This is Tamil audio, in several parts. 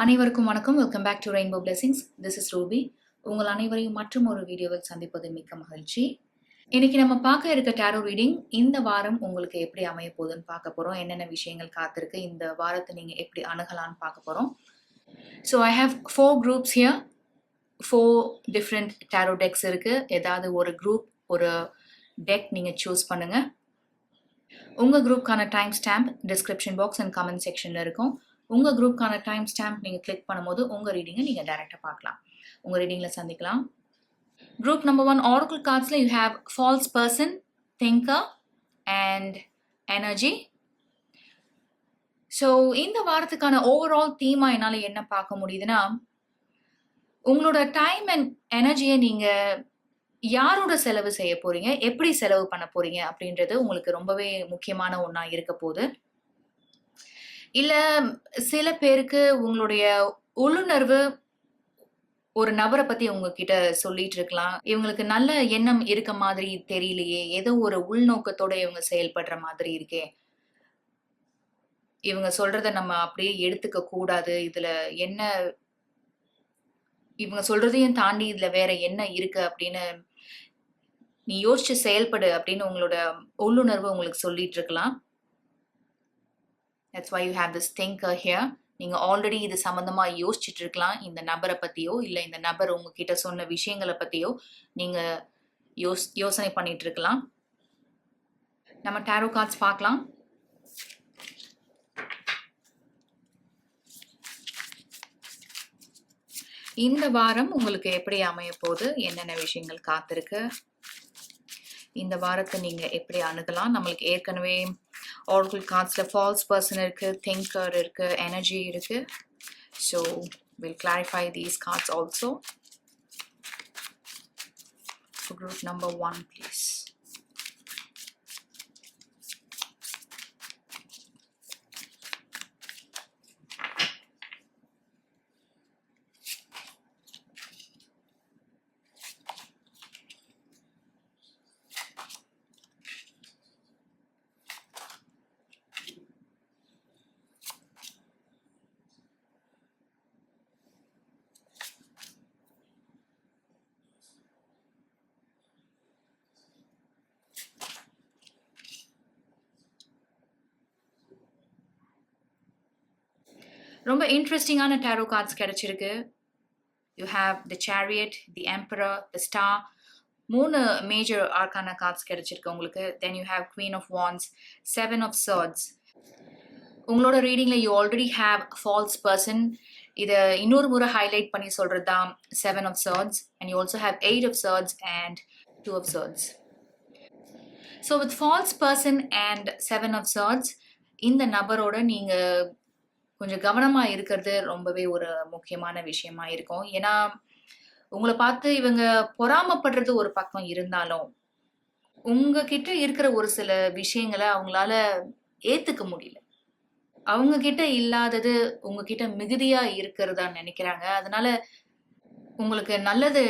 அனைவருக்கும் வணக்கம். Welcome back to Rainbow Blessings. This is Ruby. உங்கள் அனைவரையும் மற்றும் ஒரு வீடியோவில் சந்திப்பது மிக்க மகிழ்ச்சி. இன்னைக்கு நம்ம பார்க்க இருக்க டேரோ ரீடிங் இந்த வாரம் உங்களுக்கு எப்படி அமைய போகுதுன்னு பார்க்க போறோம். என்னென்ன விஷயங்கள் காத்திருக்கு, இந்த வாரத்தை நீங்க எப்படி அணுகலான்னு பார்க்க போறோம். So I have 4 groups here. 4 different tarot decks இருக்கு. ஏதாவது ஒரு குரூப், ஒரு டெக் நீங்க சூஸ் பண்ணுங்க. உங்க குரூப்கான time stamp description box and comment செக்ஷன்ல இருக்கும். உங்க குரூப்கான டைம் ஸ்டாம்ப் நீங்க கிளிக் பண்ணும்போது உங்க ரீடிங்கை நீங்க டைரக்டா பார்க்கலாம். உங்க ரீடிங்ல சந்திக்கலாம். குரூப் நம்பர் 1 ஆரக்கிள் கார்ட்ஸ்ல you have false person, thinker and energy. So இந்த வாரத்துக்கான ஓவரால் தீமா என்னால என்ன பார்க்க முடியுதுன்னா, உங்களோட டைம் அண்ட் எனர்ஜியை நீங்க யாரோட செலவு செய்ய போறீங்க, எப்படி செலவு பண்ண போறீங்க அப்படின்றது உங்களுக்கு ரொம்பவே முக்கியமான ஒண்ணா இருக்க போகுது. இல்ல சில பேருக்கு உங்களுடைய உள்ளுணர்வு ஒரு நபரை பத்தி உங்ககிட்ட சொல்லிட்டு இருக்கலாம். இவங்களுக்கு நல்ல எண்ணம் இருக்க மாதிரி தெரியலையே, ஏதோ ஒரு உள்நோக்கத்தோட இவங்க செயல்படுற மாதிரி இருக்கே, இவங்க சொல்றத நம்ம அப்படியே எடுத்துக்க கூடாது, இதுல என்ன, இவங்க சொல்றதையும் தாண்டி இதுல வேற என்ன இருக்கு அப்படின்னு நீ யோசிச்சு செயல்படு அப்படின்னு உங்களோட உள்ளுணர்வு உங்களுக்கு சொல்லிட்டு இருக்கலாம். That's why you have this thinker here. நீங்க ஆல்ரெடி இது சம்பந்தமா யோசிச்சுட்டு இருக்கலாம். இந்த நபரை பத்தியோ இல்ல இந்த நபர் உங்ககிட்ட சொன்ன விஷயங்களை பத்தியோ நீங்க யோசனை பண்ணிட்டு இருக்கலாம். நம்ம டாரோ கார்ட்ஸ் பார்க்கலாம். இந்த வாரம் உங்களுக்கு எப்படி அமைய போகுது, என்னென்ன விஷயங்கள் காத்திருக்கு, இந்த வாரத்தை நீங்க எப்படி அணுகலாம். நம்மளுக்கு ஏற்கனவே ஆரக்கிள் கார்ட்ஸ்ல ஃபால்ஸ் பர்சன் இருக்கு, திங்கர் இருக்கு, எனர்ஜி இருக்கு. So will clarify these cards also. Group number 1 please. ரொம்ப இன்ட்ரெஸ்டிங்கான டாரோ கார்ட்ஸ் கிடைச்சிருக்கு. You have the chariot, the emperor, the star. 3 major arcana cards கிடைச்சிருக்கு உங்களுக்கு. Then you have queen of wands, 7 of swords. உங்களோட ரீடிங்ல you already have false person. இதை இன்னொரு முறை ஹைலைட் பண்ணி சொல்றது தான் 7 of swords. And you also have 8 of swords and 2 of swords. So with false person and 7 of swords, இந்த நபரோட நீங்க கொஞ்சம் கவனமா இருக்கிறது ரொம்பவே ஒரு முக்கியமான விஷயமா இருக்கும். ஏன்னா உங்களை பார்த்து இவங்க பொறாமப்படுறது ஒரு பக்கம் இருந்தாலும், உங்ககிட்ட இருக்கிற ஒரு சில விஷயங்களை அவங்களால ஏத்துக்க முடியல. அவங்க கிட்ட இல்லாதது உங்ககிட்ட மிகுதியா இருக்கிறதா நினைக்கிறாங்க. அதனால உங்களுக்கு நல்லது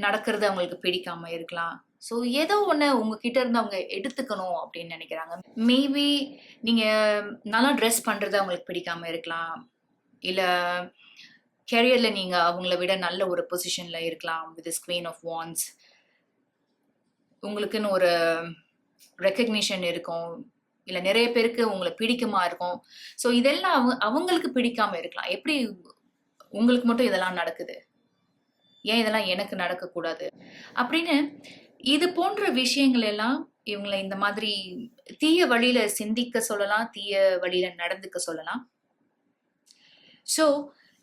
நடக்கிறது அவங்களுக்கு பிடிக்காம இருக்கலாம். ஸோ ஏதோ ஒன்று உங்ககிட்ட இருந்து அவங்க எடுத்துக்கணும் அப்படின்னு நினைக்கிறாங்க. மேபி நீங்க நல்லா ட்ரெஸ் பண்றது அவங்களுக்கு பிடிக்காம இருக்கலாம். இல்லை கெரியர்ல நீங்க அவங்கள விட நல்ல ஒரு பொசிஷன்ல இருக்கலாம். With this queen of wands உங்களுக்குன்னு ஒரு ரெக்கக்னிஷன் இருக்கும். இல்லை நிறைய பேருக்கு உங்களை பிடிக்குமா இருக்கும். ஸோ இதெல்லாம் அவங்களுக்கு பிடிக்காம இருக்கலாம். எப்படி உங்களுக்கு மட்டும் இதெல்லாம் நடக்குது, ஏன் இதெல்லாம் எனக்கு நடக்கக்கூடாது அப்படின்னு இது போன்ற விஷயங்கள் எல்லாம் இவங்களை இந்த மாதிரி தீய வழியில சிந்திக்க சொல்லலாம், தீய வழியில நடந்துக்க சொல்லலாம். ஸோ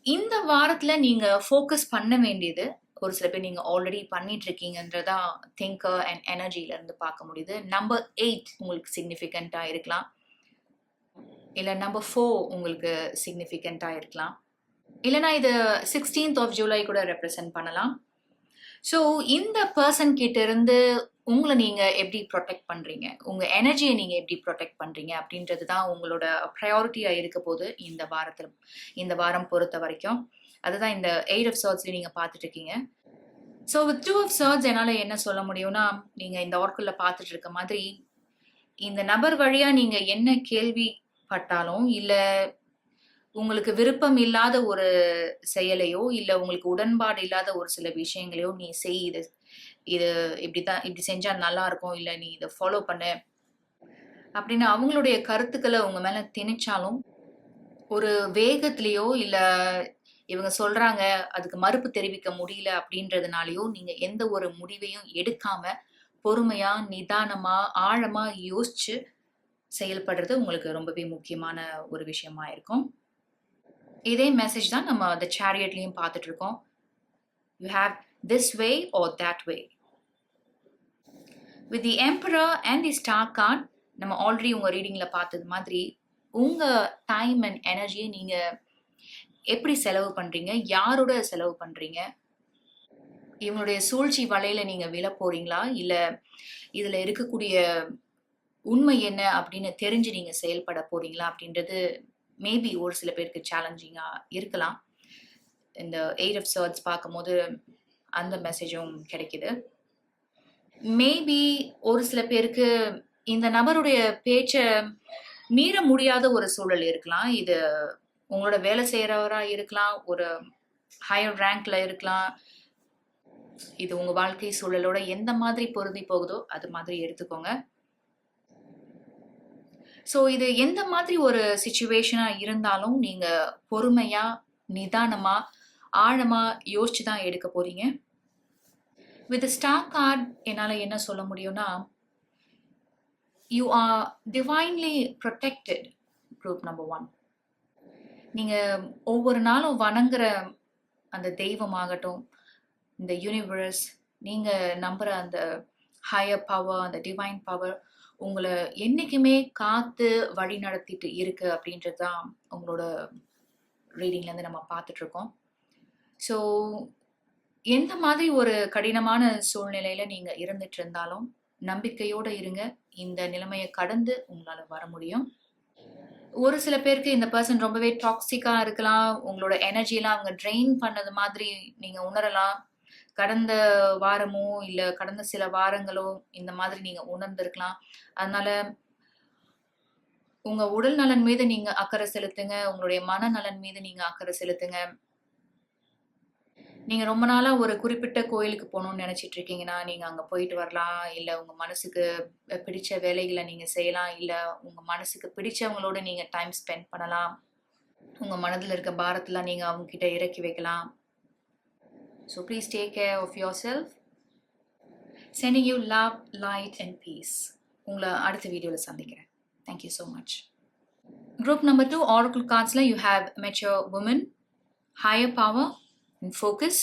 இந்த வாரத்துல நீங்க ஃபோக்கஸ் பண்ண வேண்டியது, ஒரு சில பேர் நீங்க ஆல்ரெடி பண்ணிட்டு இருக்கீங்கன்றதா திங்கர் அண்ட் எனர்ஜில இருந்து பார்க்க முடியுது. நம்பர் 8 உங்களுக்கு சிக்னிஃபிகண்டா இருக்கலாம். இல்ல நம்பர் 4 உங்களுக்கு சிக்னிஃபிகண்டா இருக்கலாம். இல்லைன்னா இது 16th of July கூட ரெப்ரசன்ட் பண்ணலாம். ஸோ இந்த பர்சன் கிட்ட இருந்து உங்களை நீங்க எப்படி ப்ரொடெக்ட் பண்றீங்க, உங்க எனர்ஜியை நீங்க எப்படி ப்ரொடெக்ட் பண்றீங்க அப்படின்றது தான் உங்களோட ப்ரையாரிட்டியா இருக்க போது இந்த வாரம் பொறுத்த வரைக்கும். அதுதான் இந்த 8 ஆஃப் சர்ட்ஸ்ல நீங்க பார்த்துட்டு இருக்கீங்க. ஸோ வித் 2 ஆஃப் சர்ட்ஸ் என்னால என்ன சொல்ல முடியும்னா, நீங்க இந்த ஆர்க்குள்ள பார்த்துட்டு இருக்க மாதிரி இந்த நபர் வழியா நீங்க என்ன கேள்விப்பட்டாலும், இல்ல உங்களுக்கு விருப்பம் இல்லாத ஒரு செயலையோ, இல்ல உங்களுக்கு உடன்பாடு இல்லாத ஒரு சில விஷயங்களையோ, "நீ செய் இது. இது இப்படி செஞ்சா நல்லாருக்கும். இல்ல நீ இத ஃபாலோ பண்ணு." அப்படின்னு அவங்களுடைய கருத்துக்கள உங்க மேல திணிச்சாலும், ஒரு வேகத்திலயோ, இல்ல இவங்க சொல்றாங்க, அதுக்கு மறுப்பு தெரிவிக்க முடியல அப்படின்றதுனாலயோ, நீங்க எந்த ஒரு முடிவையும் எடுக்காம, பொறுமையா, நிதானமா, ஆழமா யோசிச்சு செயல்படுறது உங்களுக்கு ரொம்பவே முக்கியமான ஒரு விஷயமா இருக்கும். இதே மெசேஜ் தான் நம்ம The Chariotலயும் பார்த்துட்டு இருக்கோம். You have this way or that way. With the Emperor and the Star card, நம்ம ஆல்ரெடி உங்க ரீடிங்ல பார்த்தது மாதிரி, உங்க டைம் அண்ட் எனர்ஜிய நீங்க எப்படி செலவு பண்றீங்க? யாரோட செலவு பண்றீங்க? இவங்களுடைய சூழ்ச்சி வலையில நீங்க விழப் போறீங்களா? இல்ல இதுல இருக்கக்கூடிய உண்மை என்ன அப்படின்னு தெரிஞ்சு நீங்க செயல்பட போறீங்களா? அப்படின்றது மேபி ஒரு சில பேருக்கு சேலஞ்சிங்கா இருக்கலாம். இந்த 8 ஆஃப் சர்ட்ஸ் பார்க்கும்போது அந்த மெசேஜும் கிடைக்குது. மேபி ஒரு சில பேருக்கு இந்த நபருடைய பேச்ச மீற முடியாத ஒரு சூழல் இருக்கலாம். இது உங்களோட வேலை செய்றவரா இருக்கலாம், ஒரு ஹையர் ரேங்க்ல இருக்கலாம். இது உங்க வாழ்க்கை சூழலோட எந்த மாதிரி பொருந்தி போகுதோ, அது மாதிரி எடுத்துக்கோங்க. ஸோ இது எந்த மாதிரி ஒரு சிச்சுவேஷனா இருந்தாலும், நீங்க பொறுமையா, நிதானமா, ஆழமா யோசிச்சு தான் எடுக்க போறீங்க. வித் ஸ்டார் கார்ட் என்னால என்ன சொல்ல முடியும்னா, you are divinely protected group number 1. நீங்க ஒவ்வொரு நாளும் வணங்குற அந்த தெய்வமாகட்டும், இந்த யூனிவர்ஸ், நீங்க நம்புற அந்த ஹையர் பவர், அந்த டிவைன் பவர் உங்கள என்னைக்குமே காத்து வழி நடத்திட்டு இருக்கு அப்படின்றது தான் உங்களோட ரீடிங்லேருந்து நம்ம பார்த்துட்டு இருக்கோம். ஸோ எந்த மாதிரி ஒரு கடினமான சூழ்நிலையில நீங்க இருந்துட்டு இருந்தாலும், நம்பிக்கையோட இருங்க. இந்த நிலைமைய கடந்து உங்களால வர முடியும். ஒரு சில பேருக்கு இந்த பெர்சன் ரொம்பவே டாக்ஸிக்கா இருக்கலாம். உங்களோட எனர்ஜிலாம் அவங்க ட்ரெயின் பண்ணது மாதிரி நீங்க உணரலாம். கடந்த வாரமோ, இல்ல கடந்த சில வாரங்களோ இந்த மாதிரி நீங்க உணர்ந்திருக்கலாம். அதனால உங்க உடல் நலன் மீது நீங்க அக்கறை செலுத்துங்க. உங்களுடைய மனநலன் மீது நீங்க அக்கறை செலுத்துங்க. நீங்க ரொம்ப நாளா ஒரு குறிப்பிட்ட கோயிலுக்கு போணும்னு நெனச்சிட்டு இருக்கீங்கன்னா, நீங்க அங்க போயிட்டு வரலாம். இல்ல உங்க மனசுக்கு பிடிச்ச வேலைகள நீங்க செய்யலாம். இல்ல உங்க மனசுக்கு பிடிச்சவங்களோட நீங்க டைம் ஸ்பெண்ட் பண்ணலாம். உங்க மனதுல இருக்க பாரத்தலாம் நீங்க அவங்க கிட்ட இறக்கி வைக்கலாம். So please take care of yourself. Sending you love, light and peace. உங்கள அடுத்த வீடியோல சந்திக்கிறேன். Thank you so much. Group number 2 Oracle cardsல you have mature woman, higher power and focus.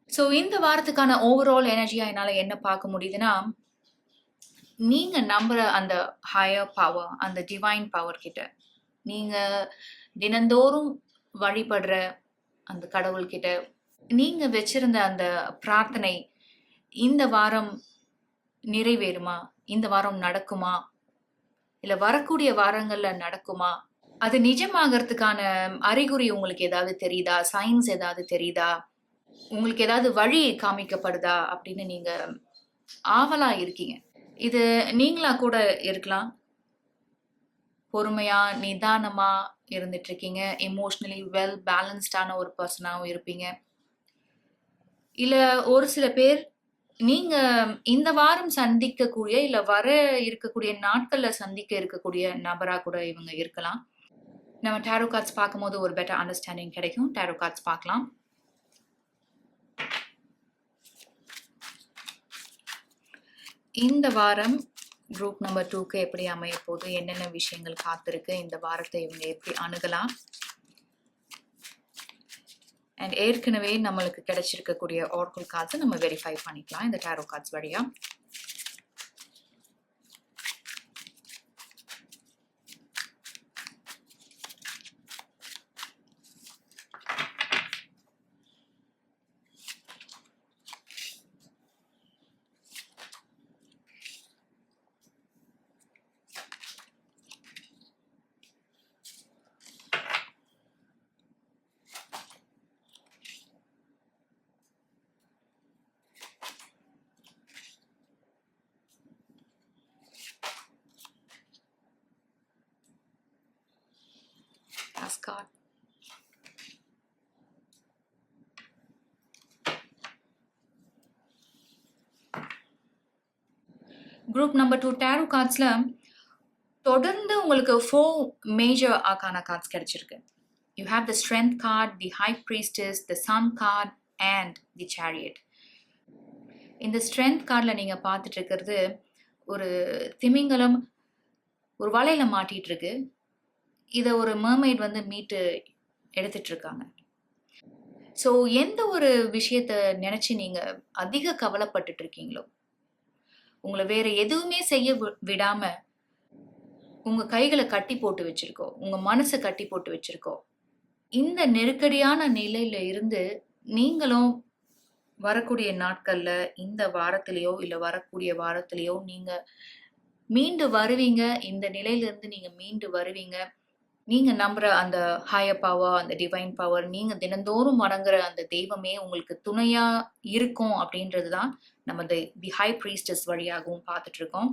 So இந்த வாரத்துக்கான ஓவரால் எனர்ஜியா என்னால என்ன பார்க்க முடியுதுன்னா, நீங்க நம்புற அந்த ஹையர் பவர், அந்த டிவைன் பவர் கிட்ட, நீங்க தினந்தோறும் வழிபடுற அந்த கடவுள்கிட்ட, நீங்க வச்சிருந்த அந்த பிரார்த்தனை இந்த வாரம் நிறைவேறுமா? இந்த வாரம் நடக்குமா? இல்ல வரக்கூடிய வாரங்கள்ல நடக்குமா? அது நிஜமாகறதுக்கான அறிகுறி உங்களுக்கு ஏதாவது தெரியுதா? சைன்ஸ் ஏதாவது தெரியுதா? உங்களுக்கு ஏதாவது வழி காமிக்கப்படுதா? அப்படின்னு நீங்க ஆவலா இருக்கீங்க. இது நீங்களா கூட இருக்கலாம். பொறுமையா, நிதானமா இருந்துட்டு இருக்கீங்க. எமோஷனலி வெல் பேலன்ஸ்டான ஒரு பெர்சனாவும் இருப்பீங்க. இல்ல ஒரு சில பேர் நீங்க இந்த வாரம் சந்திக்கக்கூடிய, இல்ல வர இருக்கக்கூடிய நாட்கள்ல சந்திக்க இருக்கக்கூடிய நபரா கூட இவங்க இருக்கலாம். நம்ம டாரோ கார்ட்ஸ் பார்க்கும்போது ஒரு பெட்டர் அண்டர்ஸ்டாண்டிங் கிடைக்கும். டாரோ கார்ட்ஸ் பார்க்கலாம். இந்த வாரம் குரூப் நம்பர் 2க்கு எப்படி அமைய போகுது? என்னென்ன விஷயங்கள் காத்திருக்கு? இந்த வாரத்தை இவங்க எப்படி அணுகலாம்? அண்ட் ஏற்கனவே நம்மளுக்கு கிடைச்சிருக்கக்கூடிய ஆர்கல் கார்ட்ஸை நம்ம வெரிஃபை பண்ணிக்கலாம் இந்த டாரோ கார்ட்ஸ் வழியா. card. Group number 2 tarot cardsல தொடர்ந்து உங்களுக்கு 4 major arcana cards கிடைச்சிருக்கு. You have the strength card, the high priestess, the sun card and the chariot. இந்த strength cardல நீங்க பார்த்துட்டு இருக்கிறது ஒரு திமிங்கலம் ஒரு வலையில மாட்டிட்டு இருக்கு. இத ஒரு mermaid வந்து மீட்டு எடுத்துட்டு இருக்காங்க. ஸோ எந்த ஒரு விஷயத்த நினைச்சு நீங்க அதிக கவலைப்பட்டுட்டு இருக்கீங்களோ, உங்களை வேற எதுவுமே செய்ய விடாம உங்க கைகளை கட்டி போட்டு வச்சிருக்கோ, உங்க மனசை கட்டி போட்டு வச்சிருக்கோ, இந்த நெருக்கடியான நிலையில இருந்து நீங்களும் வரக்கூடிய நாட்கள்ல இந்த வாரத்திலேயோ இல்ல வரக்கூடிய வாரத்திலேயோ நீங்க மீண்டு வருவீங்க. இந்த நிலையில இருந்து நீங்க மீண்டு வருவீங்க. நீங்க நம்புற அந்த ஹையர் பவர், அந்த டிவைன் பவர், நீங்க தினந்தோறும் வணங்குற அந்த தெய்வமே உங்களுக்கு துணையா இருக்கும் அப்படின்றது தான் நம்ம தி ஹை பிரீஸ்டஸ் வழியாகவும் பார்த்துட்டு இருக்கோம்.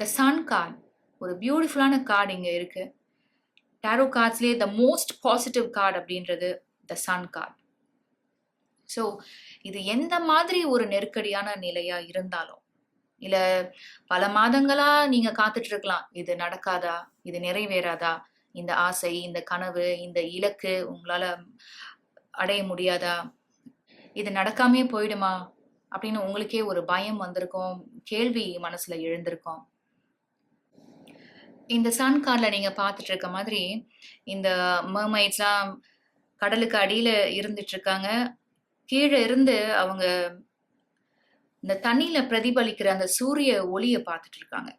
த சன் கார்டு ஒரு பியூட்டிஃபுல்லான கார்டு இங்க இருக்கு. டாரோ கார்ட்ஸ்லேயே த மோஸ்ட் பாசிட்டிவ் கார்டு அப்படின்றது த சன் கார்டு. ஸோ இது எந்த மாதிரி ஒரு நெருக்கடியான நிலையா இருந்தாலும், இல்ல பல மாதங்களா நீங்க காத்துட்டு இருக்கலாம், இது நடக்காதா, இது நிறைவேறாதா, இந்த ஆசை, இந்த கனவு, இந்த இலக்கு உங்களால அடைய முடியாதா, இது நடக்காமே போயிடுமா அப்படின்னு உங்களுக்கே ஒரு பயம் வந்திருக்கும், கேள்வி மனசுல எழுந்திருக்கும். இந்த சன் கார்ட்ல நீங்க பார்த்துட்டு இருக்க மாதிரி இந்த மர்மைட்ஸ்லாம் கடலுக்கு அடியில இருந்துட்டு இருக்காங்க. கீழே இருந்து அவங்க இந்த தண்ணியில பிரதிபலிக்கிற அந்த சூரிய ஒளியை பார்த்துட்டு இருக்காங்க.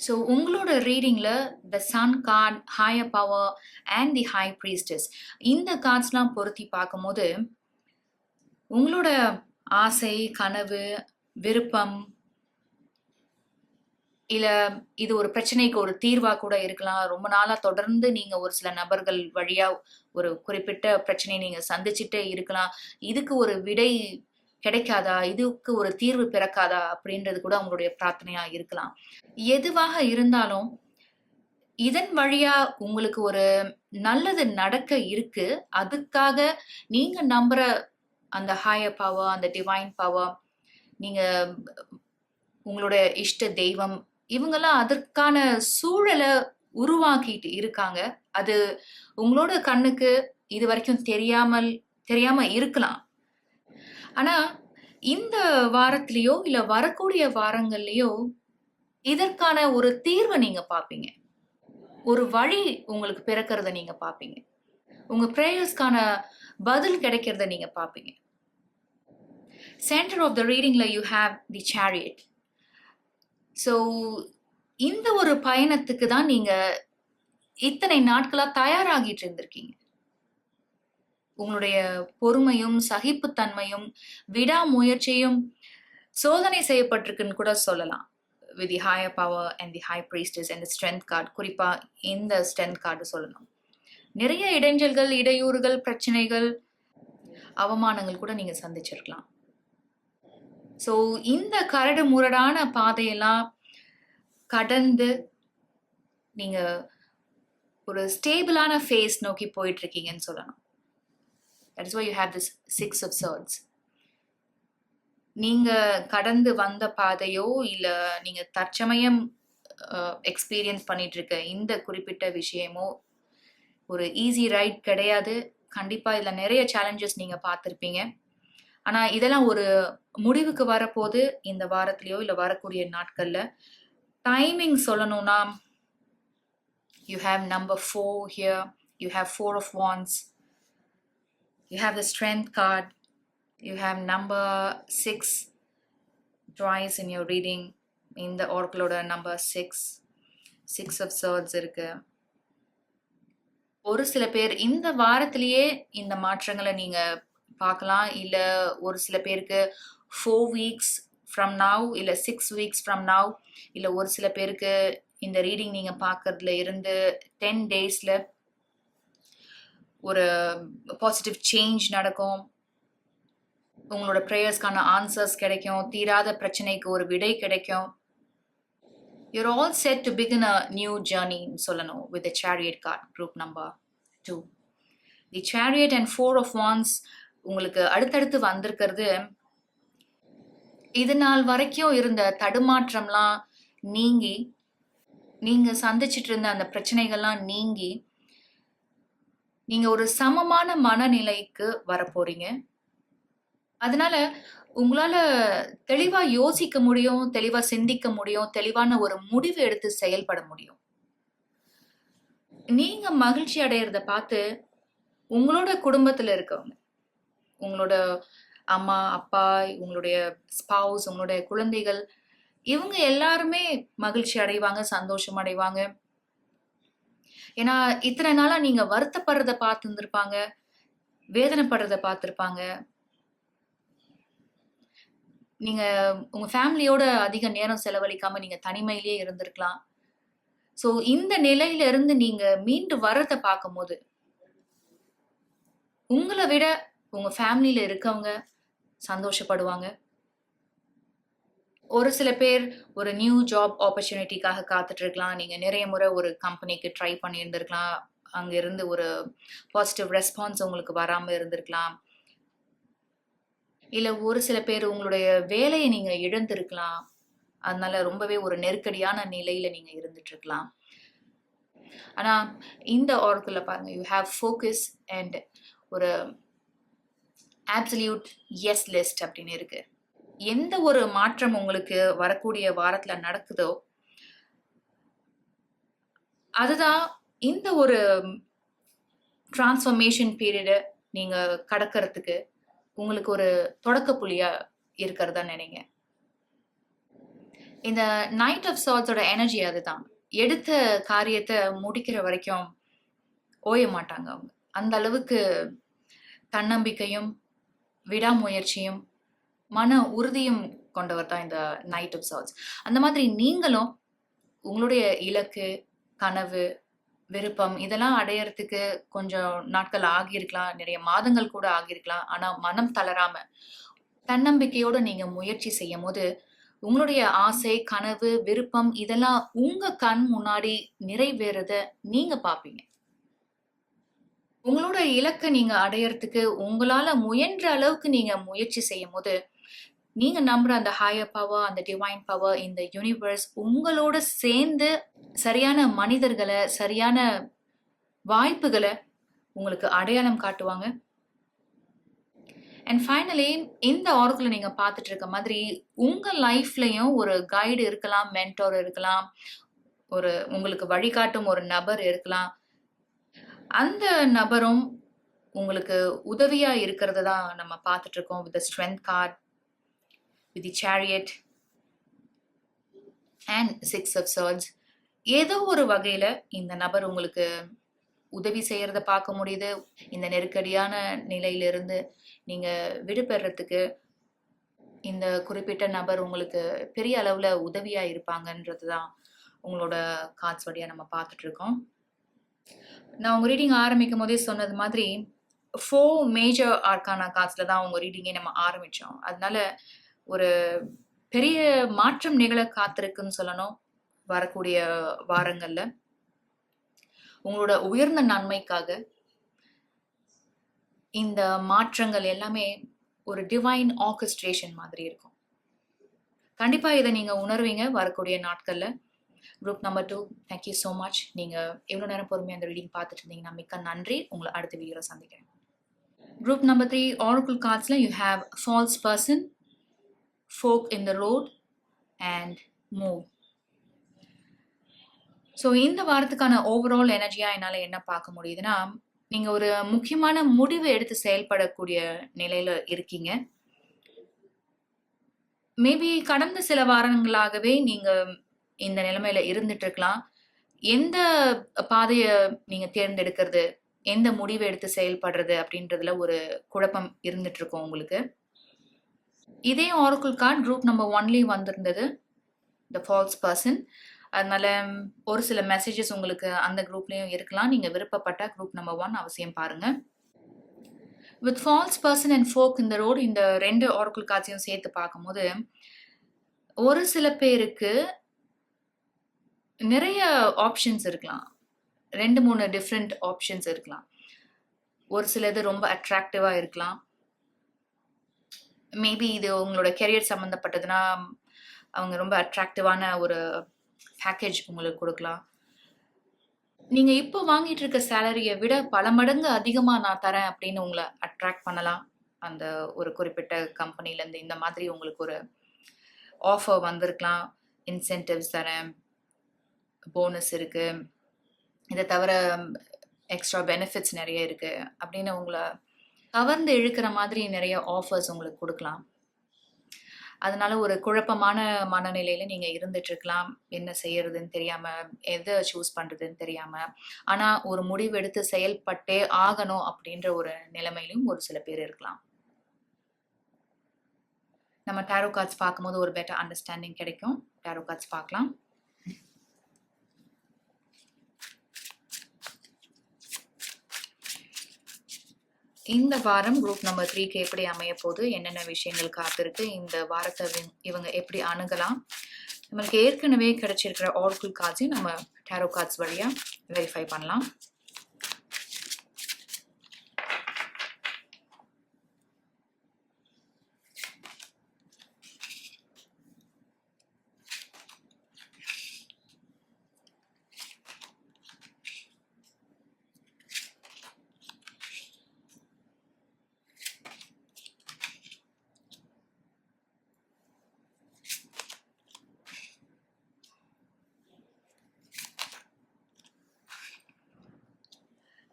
ஸோ உங்களோட ரீடிங்ல the sun card, higher power and the high priestess இந்த கார்ட்ஸ்லாம் பொருத்தி பார்க்கும்போது உங்களோட ஆசை, கனவு, விருப்பம், இல்ல இது ஒரு பிரச்சனைக்கு ஒரு தீர்வா கூட இருக்கலாம். ரொம்ப நாளா தொடர்ந்து நீங்க ஒரு சில நபர்கள் வழியா ஒரு குறிப்பிட்ட பிரச்சனையை நீங்க சந்திச்சுட்டே இருக்கலாம். இதுக்கு ஒரு விடை கிடைக்காதா, இதுக்கு ஒரு தீர்வு பிறக்காதா அப்படின்றது கூட உங்களுடைய பிரார்த்தனையா இருக்கலாம். எதுவாக இருந்தாலும் இதன் வழியா உங்களுக்கு ஒரு நல்லது நடக்க இருக்கு. அதுக்காக நீங்க நம்புற அந்த ஹையர் பவர், அந்த டிவைன் பவர், நீங்க உங்களோட இஷ்ட தெய்வம், இவங்கெல்லாம் அதற்கான சூழலை உருவாக்கிட்டு இருக்காங்க. அது உங்களோட கண்ணுக்கு இது வரைக்கும் தெரியாம இருக்கலாம். ஆனா இந்த வாரத்திலேயோ இல்ல வரக்கூடிய வாரங்கள்லயோ இதற்கான ஒரு தீர்வை நீங்க பார்ப்பீங்க. ஒரு வழி உங்களுக்கு பிறக்கிறத நீங்க பார்ப்பீங்க. உங்க பிரேயர்ஸ்க்கான பதில் கிடைக்கிறத நீங்க பார்ப்பீங்க. சென்டர் ஆஃப் த ரீடிங்ல you have the chariot. So இந்த ஒரு பயணத்துக்கு தான் நீங்க இத்தனை நாட்களா தயாராகிட்டு இருந்திருக்கீங்க. உங்களுடைய பொறுமையும் சகிப்புத்தன்மையும் விடாமுயற்சியும் சோதனை செய்யப்பட்டிருக்குன்னு கூட சொல்லலாம். with the higher power and the high priestess and the strength card, குறிப்பா இந்த strength card சொல்லணும். நிறைய இடைஞ்சல்கள், இடையூறுகள், பிரச்சனைகள், அவமானங்கள் கூட நீங்க சந்திச்சிருக்கலாம். ஸோ இந்த கரடு முரடான பாதையெல்லாம் கடந்து நீங்க ஒரு ஸ்டேபிளான ஃபேஸ் நோக்கி போயிட்டு இருக்கீங்கன்னு சொல்லணும். That is why you have this 6 of swords. நீங்க கடந்து வந்த பாதையோ இல்ல நீங்க தற்சமயம் எக்ஸ்பீரியன்ஸ் பண்ணிட்டு இருக்க இந்த குறிப்பிட்ட விஷயமோ ஒரு ஈஸி ரைட் கிடையாது. கண்டிப்பா இதுல நிறைய சேலஞ்சஸ் நீங்க பார்த்திருப்பீங்க. ஆனா இதெல்லாம் ஒரு முடிவுக்கு வரப்போது இந்த வாரத்திலயோ இல்ல வரக்கூடிய நாட்கள்ல. டைமிங் சொல்லணும்னா you have number 4 here, you have 4 of wands, you have the strength card, you have number 6 twice in your reading. இந்த oracle-ஓட number 6 of swords இருக்கு. ஒரு சில பேர் இந்த வாரத்திலேயே இந்த மாற்றங்களை நீங்க பார்க்கலாம். இல்ல ஒரு சில பேருக்கு 4 weeks from now இல்ல 6 weeks from now, இல்ல ஒரு சில பேருக்கு இந்த ரீடிங் நீங்க பார்க்கறதுல இருந்து 10 daysல ஒரு பாசிட்டிவ் சேஞ்ச் நடக்கும். உங்களோட ப்ரேயர்ஸ்க்கான ஆன்சர்ஸ் கிடைக்கும். தீராத பிரச்சனைக்கு ஒரு விடை கிடைக்கும். You're all set to begin a new journey சொல்லணும் with the chariot card, group number 2. The chariot and 4 of wands உங்களுக்கு அடுத்தடுத்து வந்திருக்கிறது. இது நாள் வரைக்கும் இருந்த தடுமாற்றம்லாம் நீங்கி, நீங்க சந்திச்சிட்டு இருந்த அந்த பிரச்சனைகள்லாம் நீங்கி, நீங்க ஒரு சமமான மனநிலைக்கு வரப்போறீங்க. அதனால உங்களால தெளிவா யோசிக்க முடியும், தெளிவா சிந்திக்க முடியும், தெளிவான ஒரு முடிவு எடுத்து செயல்பட முடியும். நீங்க மகிழ்ச்சி அடையறத பார்த்து உங்களோட குடும்பத்துல இருக்கவங்க, உங்களோட அம்மா, அப்பா, உங்களுடைய ஸ்பவுஸ், உங்களுடைய குழந்தைகள், இவங்க எல்லாருமே மகிழ்ச்சி அடைவாங்க, சந்தோஷம் அடைவாங்க. ஏன்னா இத்தனை நாளா நீங்க வருத்தப்படுறத பார்த்துருந்துருப்பாங்க, வேதனைப்படுறத பார்த்துருப்பாங்க. நீங்க உங்க ஃபேமிலியோட அதிக நேரம் செலவழிக்காம நீங்க தனிமையிலேயே இருந்திருக்கலாம். ஸோ இந்த நிலையில இருந்து நீங்க மீண்டு வர்றத பார்க்கும்போது, உங்கள விட உங்க ஃபேமிலியில இருக்கவங்க சந்தோஷப்படுவாங்க. ஒரு சில பேர் ஒரு நியூ ஜாப் ஆப்பர்ச்சுனிட்டிக்காக காத்துட்டு இருக்கலாம். நீங்க நிறைய முறை ஒரு கம்பெனிக்கு ட்ரை பண்ணியிருந்திருக்கலாம். அங்க இருந்து ஒரு பாசிட்டிவ் ரெஸ்பான்ஸ் உங்களுக்கு வராம இருந்திருக்கலாம். இல்ல ஒரு சில பேர் உங்களுடைய வேலைய நீங்க இழந்திருக்கலாம். அதனால ரொம்பவே ஒரு நெருக்கடியான நிலையில நீங்க இருந்துட்டு இருக்கலாம். ஆனா இந்த ஆர்க்குல பாருங்க, யூ ஹேவ் ஃபோக்கஸ் அண்ட் ஒரு அப்சல்யூட் எஸ் லிஸ்ட் அப்படின்னு இருக்கு. எந்த ஒரு மாற்றம் உங்களுக்கு வரக்கூடிய வாரத்துல நடக்குதோ, அதுதான் இந்த ஒரு டிரான்ஸ்ஃபர்மேஷன் பீரியட நீங்க கடக்கிறதுக்கு உங்களுக்கு ஒரு தொடக்க புள்ளியா இருக்கிறதா நினைங்க. இந்த நைட் ஆஃப் சார்ட்ஸோட எனர்ஜி அதுதான். எடுத்த காரியத்தை முடிக்கிற வரைக்கும் ஓய மாட்டாங்க அவங்க. அந்த அளவுக்கு தன்னம்பிக்கையும் விடாமுயற்சியும் மன உறுதியும் கொண்டவர் தான் இந்த நைட் ஆஃப் சார்ட்ஸ். அந்த மாதிரி நீங்களும் உங்களுடைய இலக்கு, கனவு, விருப்பம் இதெல்லாம் அடையறதுக்கு கொஞ்சம் நாட்கள் ஆகியிருக்கலாம், நிறைய மாதங்கள் கூட ஆகியிருக்கலாம். ஆனா மனம் தளராம தன்னம்பிக்கையோட நீங்க முயற்சி செய்யும் போது உங்களுடைய ஆசை, கனவு, விருப்பம் இதெல்லாம் உங்க கண் முன்னாடி நிறைவேறத நீங்க பாப்பீங்க. உங்களோட இலக்கை நீங்க அடையறதுக்கு உங்களால முயன்ற அளவுக்கு நீங்க முயற்சி செய்யும் போது, நீங்க நம்புற அந்த ஹையர் பவர், அந்த டிவைன் பவர், இந்த யூனிவர்ஸ் உங்களோட சேர்ந்து சரியான மனிதர்களை, சரியான வாய்ப்புகளை உங்களுக்கு அடையாளம் காட்டுவாங்க. அண்ட் ஃபைனலி இந்த ஆர்க்குல நீங்க பார்த்துட்டு இருக்க மாதிரி உங்க லைஃப்லயும் ஒரு கைடு இருக்கலாம், மென்டோர் இருக்கலாம், ஒரு உங்களுக்கு வழிகாட்டும் ஒரு நபர் இருக்கலாம். அந்த நபரும் உங்களுக்கு உதவியா இருக்கிறது தான் நம்ம பார்த்துட்டு இருக்கோம். With strength card, with the chariot and 6 of swords. ஏதோ ஒரு வகையில இந்த நபர் உங்களுக்கு உதவி செய்யறத பார்க்க முடியுது. இந்த நெருக்கடியான நிலையிலிருந்து நீங்க விடுபெறத்துக்கு இந்த குறிப்பிட்ட நபர் உங்களுக்கு பெரிய அளவுல உதவியா இருப்பாங்கன்றது தான் உங்களோட கார்ட்ஸ் வழியா நம்ம பார்த்துட்டு இருக்கோம். நான் உங்க ரீடிங் ஆரம்பிக்கும் போதே சொன்னது மாதிரி 4 மேஜர் ஆர்கானா கார்ட்ஸ்ல தான் உங்க ரீடிங்கே நம்ம ஆரம்பிச்சோம். அதனால ஒரு பெரிய மாற்றம் நிகழ காத்திருக்குன்னு சொல்லணும் வரக்கூடிய வாரங்கள்ல. உங்களோட உயர்ந்த நன்மைக்காக இந்த மாற்றங்கள் எல்லாமே ஒரு டிவைன் ஆர்கெஸ்ட்ரேஷன் மாதிரி இருக்கும். கண்டிப்பா இதை நீங்க உணர்வீங்க வரக்கூடிய நாட்கள்ல. Group number 2, thank you so much. நீங்க எவ்வளவு நேரம் பொறுமையா அந்த ரீடிங் பார்த்துட்டு இருந்தீங்கன்னா மிக்க நன்றி. உங்களை அடுத்த வீடியோல சந்திக்கிறேன். குரூப் நம்பர் 3 ஆரக்கிள் கார்ட்ஸ்ல you have false person, fork in the road and move. So இந்த வாரத்துக்கான ஓவரால் எனர்ஜியா என்னால் என்ன பார்க்க முடியுதுன்னா, நீங்கள் ஒரு முக்கியமான முடிவு எடுத்து செயல்படக்கூடிய நிலையில் இருக்கீங்க. மேபி கடந்த சில வாரங்களாகவே நீங்கள் இந்த நிலைமையில இருந்துட்டு இருக்கலாம். எந்த பாதையை நீங்கள் தேர்ந்தெடுக்கிறது, எந்த முடிவு எடுத்து செயல்படுறது அப்படின்றதுல ஒரு குழப்பம் இருந்துட்டு இருக்கும் உங்களுக்கு. இதே ஆரக்கிள் கார்டு குரூப் நம்பர் 1லயும் வந்திருந்தது, த ஃபால்ஸ் பர்சன். அதனால ஒரு சில மெசேஜஸ் உங்களுக்கு அந்த குரூப்லயும் இருக்கலாம். நீங்க விருப்பப்பட்ட குரூப் நம்பர் 1 அவசியம் பாருங்க. வித் ஃபால்ஸ் பர்சன் அண்ட் ஃபோக் இந்த ரோடு, இந்த 2 ஆரக்கிள் கார்ட்ஸையும் சேர்த்து பார்க்கும்போது ஒரு சில பேருக்கு நிறைய ஆப்ஷன்ஸ் இருக்கலாம். 2, 3 டிஃப்ரெண்ட் ஆப்ஷன்ஸ் இருக்கலாம். ஒரு சிலது ரொம்ப அட்ராக்டிவா இருக்கலாம். மேபி இது உங்களோட கெரியர் சம்மந்தப்பட்டதுன்னா, அவங்க ரொம்ப அட்ராக்டிவான ஒரு பேக்கேஜ் உங்களுக்கு குடுக்கலாம். நீங்க இப்போ வாங்கிட்டு இருக்க சேலரிய விட பல மடங்கு அதிகமா நான் தரேன் அப்படின்னு உங்கள அட்ராக்ட் பண்ணலாம். அந்த ஒரு குறிப்பிட்ட கம்பெனிலேருந்து இந்த மாதிரி உங்களுக்கு ஒரு ஆஃபர் வந்திருக்கலாம். இன்சென்டிவ்ஸ் தரேன், போனஸ் இருக்கு. இத தவிர எக்ஸ்ட்ரா பெனிஃபிட்ஸ் நெறைய இருக்கு. அப்படின்னு உங்கள கவர்ந்து இழுக்கிற மாதிரி நெறைய ஆஃபர்ஸ் உங்களுக்கு குடுக்கலாம். அதனால ஒரு குழப்பமான மனநிலையில நீங்க இருந்துட்டு இருக்கலாம். என்ன செய்யறதுன்னு தெரியாம, எத சூஸ் பண்றதுன்னு தெரியாம. ஆனா ஒரு முடிவு எடுத்து செயல்பட்டே ஆகணும் அப்படின்ற ஒரு நிலைமையிலும் ஒரு சில பேர் இருக்கலாம். நம்ம டாரோ கார்ட்ஸ் பார்க்கும்போது ஒரு பெட்டர் அண்டர்ஸ்டாண்டிங் கிடைக்கும். டாரோ கார்ட்ஸ் பார்க்கலாம். இந்த வாரம் குரூப் நம்பர் 3க்கு எப்படி அமைய போகுது, என்னென்ன விஷயங்கள் காத்திருக்கு, இந்த வாரத்தை இவங்க எப்படி அணுகலாம், நம்மளுக்கு ஏற்கனவே கிடைச்சிருக்கிற ஆர்க்கிள் கார்ட்ஸையும் நம்ம டாரோ கார்ட்ஸ் வழியா வெரிஃபை பண்ணலாம்.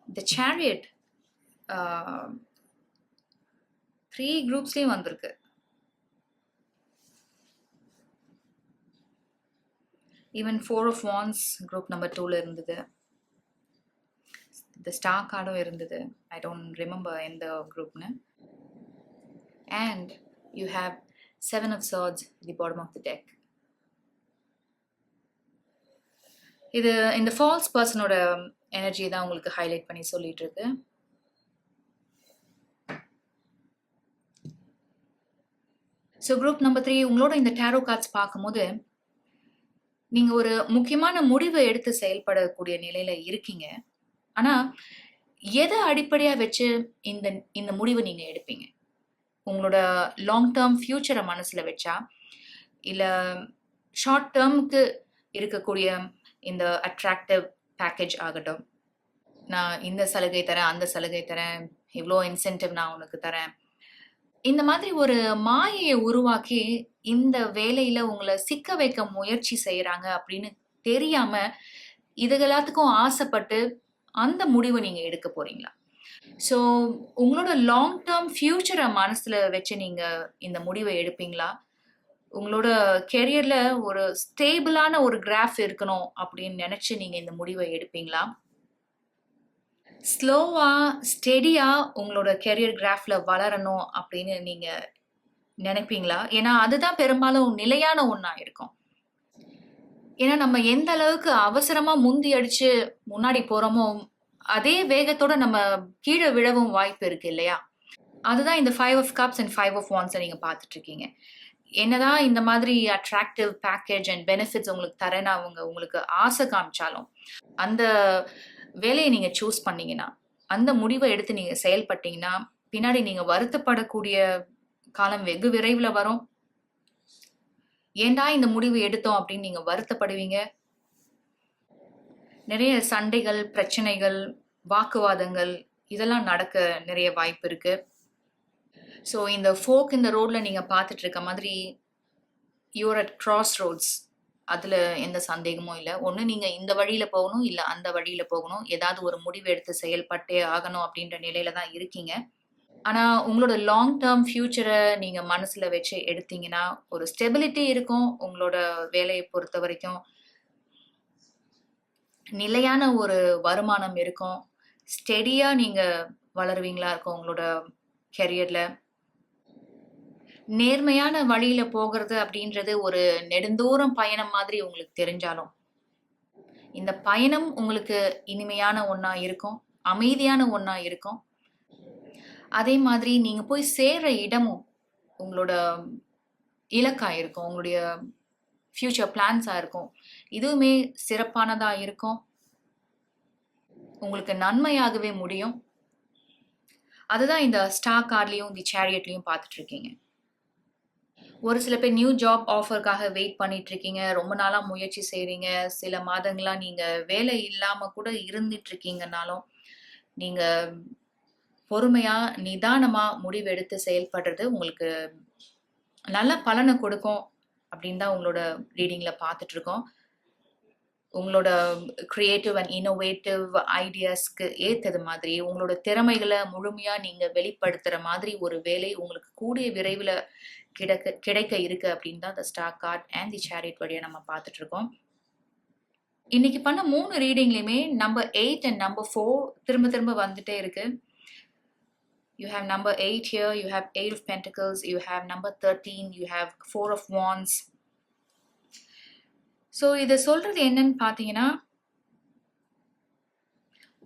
The Chariot 3 குரூப்ஸ்லயும் வந்திருக்கு. Even 4 of Wands group number 2ல இருந்தது. The Star கார்டும் இருந்தது. I don't remember எந்த குரூப்னு. And you have 7 of Swords at the bottom of the deck. இது இந்த ஃபால்ஸ் பர்சனோட எனர்ஜி தான் உங்களுக்கு ஹைலைட் பண்ணி சொல்லிட்டு இருக்கு. ஸோ குரூப் நம்பர் 3 உங்களோட இந்த டாரோ கார்ட்ஸ் பார்க்கும்போது நீங்க ஒரு முக்கியமான முடிவை எடுத்து செயல்படக்கூடிய நிலையில இருக்கீங்க. ஆனா எதை அடிப்படையா வச்சு இந்த இந்த முடிவை நீங்க எடுப்பீங்க? உங்களோட லாங் டேர்ம் ஃபியூச்சரை மனசுல வச்சா, இல்ல ஷார்ட் டேர்முக்கு இருக்கக்கூடிய இந்த அட்ராக்டிவ் பேக்கேஜ் ஆகட்டும், நான் இந்த சலுகை தரேன், அந்த சலுகை தரேன், இவ்வளோ இன்சென்டிவ் நான் உனக்கு தரேன், இந்த மாதிரி ஒரு மாயையை உருவாக்கி இந்த வேலையில உங்களை சிக்க வைக்க முயற்சி செய்யறாங்க அப்படின்னு தெரியாம இது எல்லாத்துக்கும் ஆசைப்பட்டு அந்த முடிவை நீங்க எடுக்க போறீங்களா? ஸோ உங்களோட லாங் டேர்ம் ஃபியூச்சரை மனசுல வச்சு நீங்க இந்த முடிவை எடுப்பீங்களா? உங்களோட கெரியர்ல ஒரு ஸ்டேபிளான ஒரு கிராஃப் இருக்கணும் அப்படின்னு நினைச்சு நீங்க இந்த முடிவை எடுப்பீங்களா? ஸ்லோவா ஸ்டெடியா உங்களோட கெரியர் கிராஃப்ல வளரணும் அப்படின்னு நீங்க நினைப்பீங்களா? ஏன்னா அதுதான் பெரும்பாலும் நிலையான ஒண்ணா இருக்கும். ஏன்னா நம்ம எந்த அளவுக்கு அவசரமா முந்தி அடிச்சு முன்னாடி போறோமோ அதே வேகத்தோட நம்ம கீழே விழவும் வாய்ப்பு இருக்கு இல்லையா? அதுதான் இந்த 5 of Cups and 5 of Wands நீங்க பார்த்துட்டு இருக்கீங்க. என்னதான் இந்த மாதிரி அட்ராக்டிவ் பேக்கேஜ் அண்ட் பெனிஃபிட்ஸ் உங்களுக்கு தரேன்னு அவங்க உங்களுக்கு ஆசை காமிச்சாலும், அந்த வேலையை நீங்க சூஸ் பண்ணீங்கன்னா, அந்த முடிவை எடுத்து நீங்க செயல்பட்டீங்கன்னா, பின்னாடி நீங்க வருத்தப்படக்கூடிய காலம் வெகு விரைவில் வரும். ஏன்டா இந்த முடிவு எடுத்தோம் அப்படின்னு நீங்க வருத்தப்படுவீங்க. நிறைய சண்டைகள், பிரச்சனைகள், வாக்குவாதங்கள் இதெல்லாம் நடக்க நிறைய வாய்ப்பு இருக்கு. ஸோ இந்த ஃபோக் இந்த ரோட்ல நீங்க பார்த்துட்டு இருக்க மாதிரி யூஆர் அட் கிராஸ் ரோட்ஸ். அதுல எந்த சந்தேகமும் இல்லை. ஒன்று நீங்க இந்த வழியில போகணும், இல்லை அந்த வழியில போகணும். ஏதாவது ஒரு முடிவு எடுத்து செயல்பட்டே ஆகணும் அப்படின்ற நிலையில தான் இருக்கீங்க. ஆனா உங்களோட லாங் டேர்ம் ஃபியூச்சரை நீங்க மனசுல வச்சு எடுத்தீங்கன்னா ஒரு ஸ்டெபிலிட்டி இருக்கும். உங்களோட வேலையை பொறுத்த வரைக்கும் நிலையான ஒரு வருமானம் இருக்கும். ஸ்டெடியா நீங்க வளருவீங்களா இருக்கும் உங்களோட கெரியர்ல. நேர்மையான வழியில போகிறது அப்படின்றது ஒரு நெடுந்தூரம் பயணம் மாதிரி உங்களுக்கு தெரிஞ்சாலும், இந்த பயணம் உங்களுக்கு இனிமையான ஒண்ணா இருக்கும், அமைதியான ஒண்ணா இருக்கும். அதே மாதிரி நீங்க போய் சேர்ற இடமும் உங்களோட இலக்கா இருக்கும். உங்களுடைய ஃப்யூச்சர் பிளான்ஸாக இருக்கும். இதுவுமே சிறப்பானதாக இருக்கும். உங்களுக்கு நன்மையாகவே முடியும். அதுதான் இந்த ஸ்டார் கார்ட்லேயும் தி சேரியட்லேயும் பார்த்துட்டு இருக்கீங்க. ஒரு சில பேர் நியூ ஜாப் ஆஃபருக்காக வெயிட் பண்ணிட்டு இருக்கீங்க. ரொம்ப நாளாக முயற்சி செய்கிறீங்க. சில மாதங்களாக நீங்கள் வேலை இல்லாமல் கூட இருந்துட்டு இருக்கீங்கனாலும் நீங்கள் பொறுமையாக நிதானமாக முடிவெடுத்து செயல்படுறது உங்களுக்கு நல்ல பலனை கொடுக்கும் அப்படின்னு தான் உங்களோட ரீடிங்கில் பார்த்துட்ருக்கோம். உங்களோட க்ரியேட்டிவ் அண்ட் இன்னோவேட்டிவ் ஐடியாஸ்க்கு ஏற்றது மாதிரி உங்களோட திறமைகளை முழுமையாக நீங்கள் வெளிப்படுத்துகிற மாதிரி ஒரு வேலை உங்களுக்கு கூடிய விரைவில் கிடைக்க இருக்கு அப்படின்னு தான் த star card and the chariot வழியாக நம்ம பார்த்துட்ருக்கோம். இன்னைக்கு பண்ண 3 ரீடிங்லேயுமே நம்பர் 8 அண்ட் நம்பர் 4 திரும்ப திரும்ப வந்துட்டே இருக்கு. You have number 8 here, you have 8 of Pentacles, you have number 13, you have 4 of Wands. So இதை சொல்றது என்னன்னு பார்த்தீங்கன்னா,